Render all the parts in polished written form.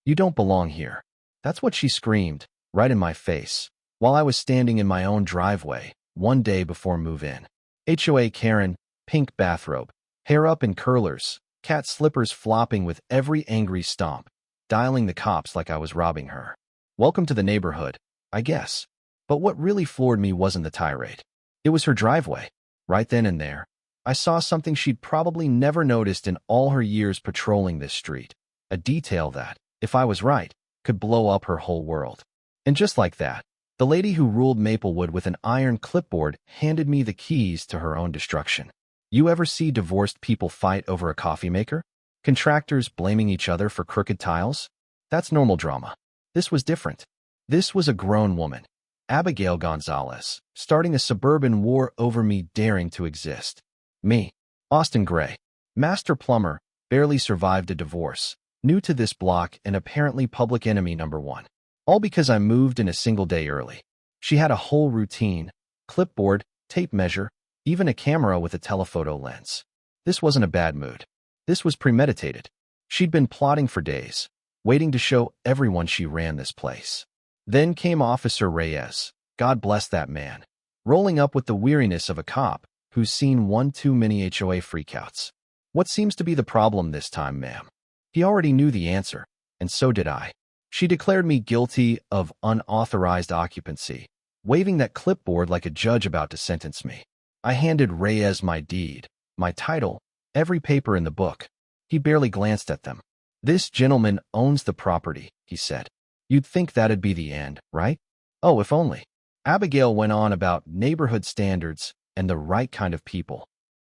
"You don't belong here." That's what she screamed, right in my face, while I was standing in my own driveway, one day before move-in. HOA Karen, pink bathrobe, hair up in curlers, cat slippers flopping with every angry stomp, dialing the cops like I was robbing her. Welcome to the neighborhood, I guess. But what really floored me wasn't the tirade. It was her driveway. Right then and there, I saw something she'd probably never noticed in all her years patrolling this street. A detail that, if I was right, could blow up her whole world. And just like that, the lady who ruled Maplewood with an iron clipboard handed me the keys to her own destruction. You ever see divorced people fight over a coffee maker? Contractors blaming each other for crooked tiles? That's normal drama. This was different. This was a grown woman, Abigail Gonzalez, starting a suburban war over me daring to exist. Me, Austin Gray, master plumber, barely survived a divorce, new to this block and apparently public enemy number one. All because I moved in a single day early. She had a whole routine, clipboard, tape measure, even a camera with a telephoto lens. This wasn't a bad mood. This was premeditated. She'd been plotting for days, waiting to show everyone she ran this place. Then came Officer Reyes, God bless that man, rolling up with the weariness of a cop who's seen one too many HOA freakouts. What seems to be the problem this time, ma'am? He already knew the answer, and so did I. She declared me guilty of unauthorized occupancy, waving that clipboard like a judge about to sentence me. I handed Reyes my deed, my title, every paper in the book. He barely glanced at them. This gentleman owns the property, he said. You'd think that'd be the end, right? Oh, if only. Abigail went on about neighborhood standards and the right kind of people.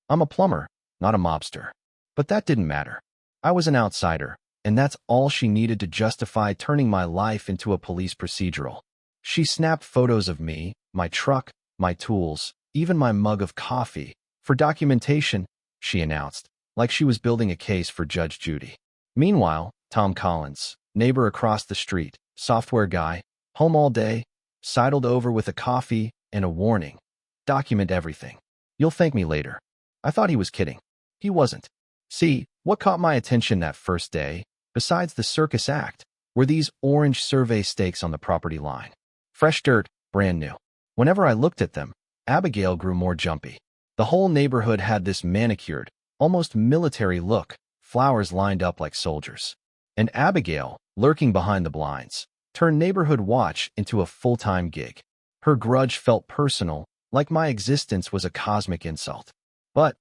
I'm a plumber, not a mobster. But that didn't matter. I was an outsider, and that's all she needed to justify turning my life into a police procedural. She snapped photos of me, my truck, my tools, even my mug of coffee. For documentation, she announced, like she was building a case for Judge Judy. Meanwhile, Tom Collins, neighbor across the street, software guy, home all day, sidled over with a coffee and a warning. Document everything. You'll thank me later. I thought he was kidding. He wasn't. See, what caught my attention that first day, besides the circus act, were these orange survey stakes on the property line. Fresh dirt, brand new. Whenever I looked at them, Abigail grew more jumpy. The whole neighborhood had this manicured, almost military look, flowers lined up like soldiers. And Abigail, lurking behind the blinds, turned neighborhood watch into a full-time gig. Her grudge felt personal, like my existence was a cosmic insult. But,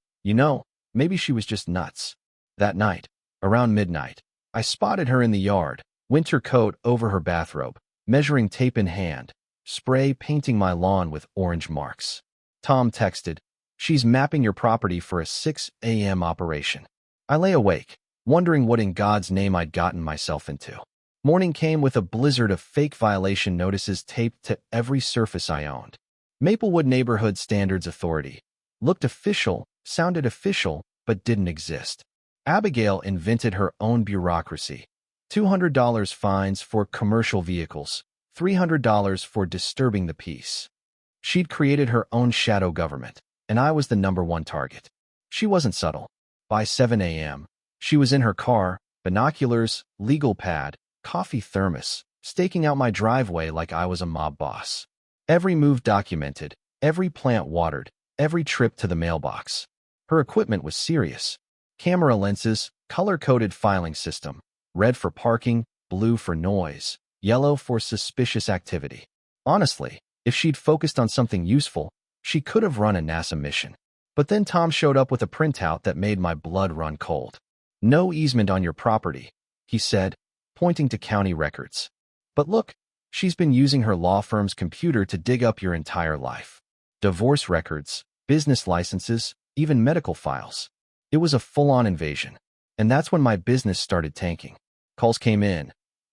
maybe she was just nuts. That night, around midnight, I spotted her in the yard, winter coat over her bathrobe, measuring tape in hand, spray painting my lawn with orange marks. Tom texted, "She's mapping your property for a 6 a.m. operation." I lay awake, wondering what in God's name I'd gotten myself into. Morning came with a blizzard of fake violation notices taped to every surface I owned. Maplewood Neighborhood Standards Authority. Looked official, sounded official, but didn't exist. Abigail invented her own bureaucracy. $200 fines for commercial vehicles, $300 for disturbing the peace. She'd created her own shadow government, and I was the #1 target. She wasn't subtle. By 7 a.m., she was in her car, binoculars, legal pad, coffee thermos, staking out my driveway like I was a mob boss. Every move documented, every plant watered, every trip to the mailbox. Her equipment was serious. Camera lenses, color-coded filing system, red for parking, blue for noise, yellow for suspicious activity. Honestly, if she'd focused on something useful, she could have run a NASA mission. But then Tom showed up with a printout that made my blood run cold. "No easement on your property," he said, pointing to county records. "But look, she's been using her law firm's computer to dig up your entire life. Divorce records, business licenses, even medical files. It was a full-on invasion. And that's when my business started tanking. Calls came in.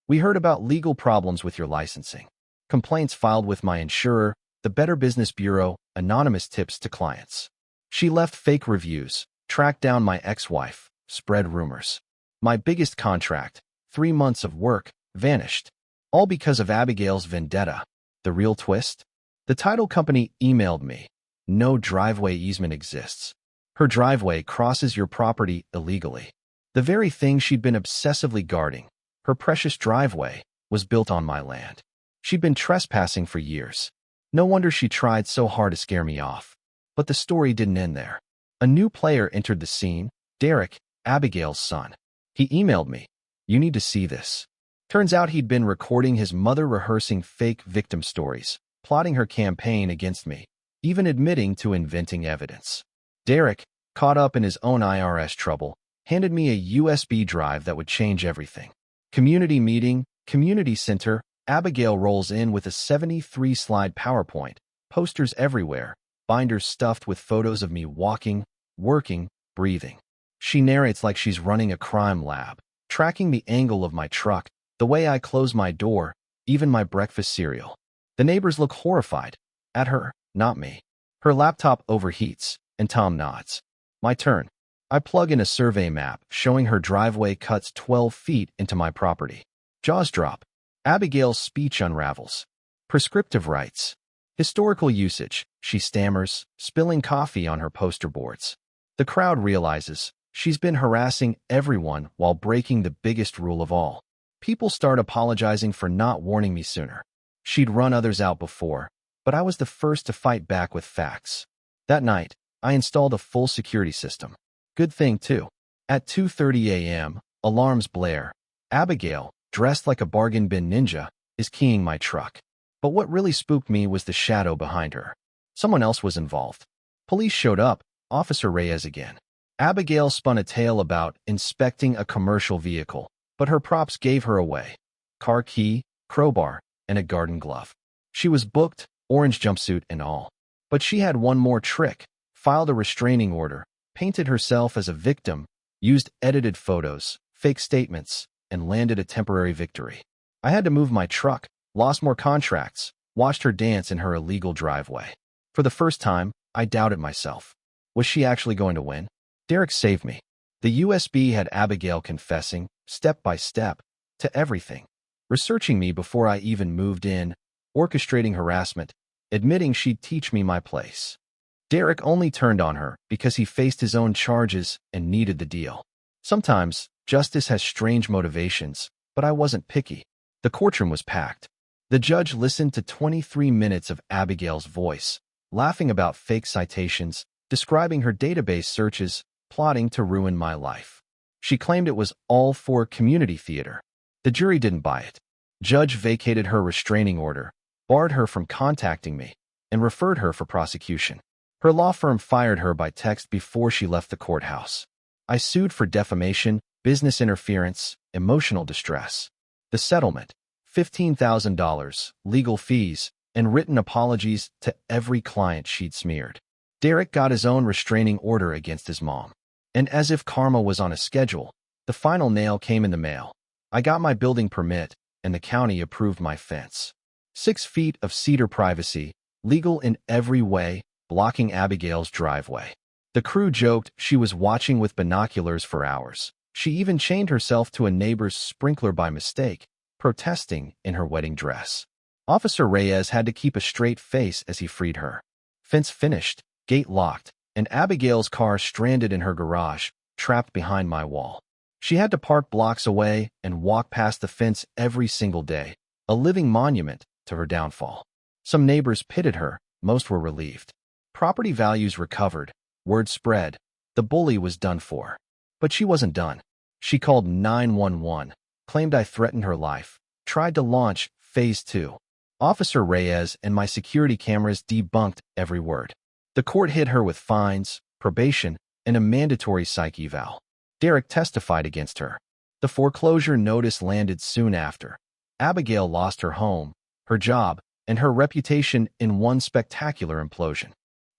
We heard about legal problems with your licensing. Complaints filed with my insurer, the Better Business Bureau, anonymous tips to clients. She left fake reviews, tracked down my ex-wife, spread rumors. My biggest contract, 3 months of work, vanished. All because of Abigail's vendetta. The real twist? The title company emailed me. No driveway easement exists. Her driveway crosses your property illegally. The very thing she'd been obsessively guarding. Her precious driveway was built on my land. She'd been trespassing for years. No wonder she tried so hard to scare me off. But the story didn't end there. A new player entered the scene, Derek, Abigail's son. He emailed me, "You need to see this." Turns out he'd been recording his mother rehearsing fake victim stories, plotting her campaign against me, even admitting to inventing evidence. Derek, caught up in his own IRS trouble, handed me a USB drive that would change everything. Community meeting, community center, Abigail rolls in with a 73-slide PowerPoint, posters everywhere, binders stuffed with photos of me walking, working, breathing. She narrates like she's running a crime lab, tracking the angle of my truck, the way I close my door, even my breakfast cereal. The neighbors look horrified. At her, not me. Her laptop overheats, and Tom nods. My turn. I plug in a survey map showing her driveway cuts 12 feet into my property. Jaws drop. Abigail's speech unravels. Prescriptive rights. Historical usage, she stammers, spilling coffee on her poster boards. The crowd realizes she's been harassing everyone while breaking the biggest rule of all. People start apologizing for not warning me sooner. She'd run others out before, but I was the first to fight back with facts. That night, I installed a full security system. Good thing, too. At 2:30 a.m., alarms blare. Abigail, dressed like a bargain bin ninja, is keying my truck. But what really spooked me was the shadow behind her. Someone else was involved. Police showed up, Officer Reyes again. Abigail spun a tale about inspecting a commercial vehicle, but her props gave her away. Car key, crowbar, and a garden glove. She was booked, orange jumpsuit and all. But she had one more trick, filed a restraining order, painted herself as a victim, used edited photos, fake statements, and landed a temporary victory. I had to move my truck, lost more contracts, watched her dance in her illegal driveway. For the first time, I doubted myself. Was she actually going to win? Derek saved me. The USB had Abigail confessing, step by step, to everything. Researching me before I even moved in, orchestrating harassment, admitting she'd teach me my place. Derek only turned on her because he faced his own charges and needed the deal. Sometimes, justice has strange motivations, but I wasn't picky. The courtroom was packed. The judge listened to 23 minutes of Abigail's voice, laughing about fake citations, describing her database searches, plotting to ruin my life. She claimed it was all for community theater. The jury didn't buy it. Judge vacated her restraining order, barred her from contacting me, and referred her for prosecution. Her law firm fired her by text before she left the courthouse. I sued for defamation, business interference, emotional distress. The settlement, $15,000, legal fees, and written apologies to every client she'd smeared. Derek got his own restraining order against his mom. And as if karma was on a schedule, the final nail came in the mail. I got my building permit, and the county approved my fence. 6 feet of cedar privacy, legal in every way, blocking Abigail's driveway. The crew joked she was watching with binoculars for hours. She even chained herself to a neighbor's sprinkler by mistake, protesting in her wedding dress. Officer Reyes had to keep a straight face as he freed her. Fence finished, gate locked, and Abigail's car stranded in her garage, trapped behind my wall. She had to park blocks away and walk past the fence every single day, a living monument to her downfall. Some neighbors pitied her, most were relieved. Property values recovered, word spread, the bully was done for. But she wasn't done. She called 911, claimed I threatened her life, tried to launch Phase 2. Officer Reyes and my security cameras debunked every word. The court hit her with fines, probation, and a mandatory psych eval. Derek testified against her. The foreclosure notice landed soon after. Abigail lost her home, her job, and her reputation in one spectacular implosion.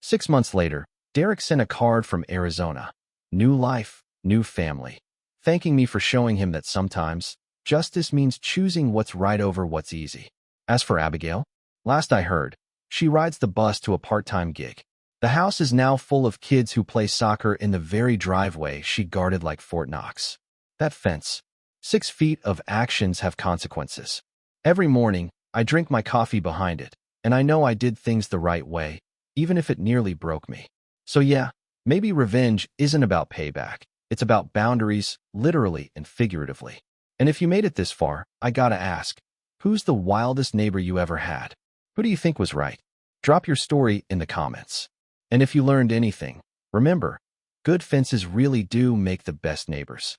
6 months later, Derek sent a card from Arizona. New life, new family. Thanking me for showing him that sometimes, justice means choosing what's right over what's easy. As for Abigail, last I heard, she rides the bus to a part-time gig. The house is now full of kids who play soccer in the very driveway she guarded like Fort Knox. That fence. 6 feet of actions have consequences. Every morning, I drink my coffee behind it, and I know I did things the right way, even if it nearly broke me. So yeah, maybe revenge isn't about payback. It's about boundaries, literally and figuratively. And if you made it this far, I gotta ask, who's the wildest neighbor you ever had? Who do you think was right? Drop your story in the comments. And if you learned anything, remember, good fences really do make the best neighbors.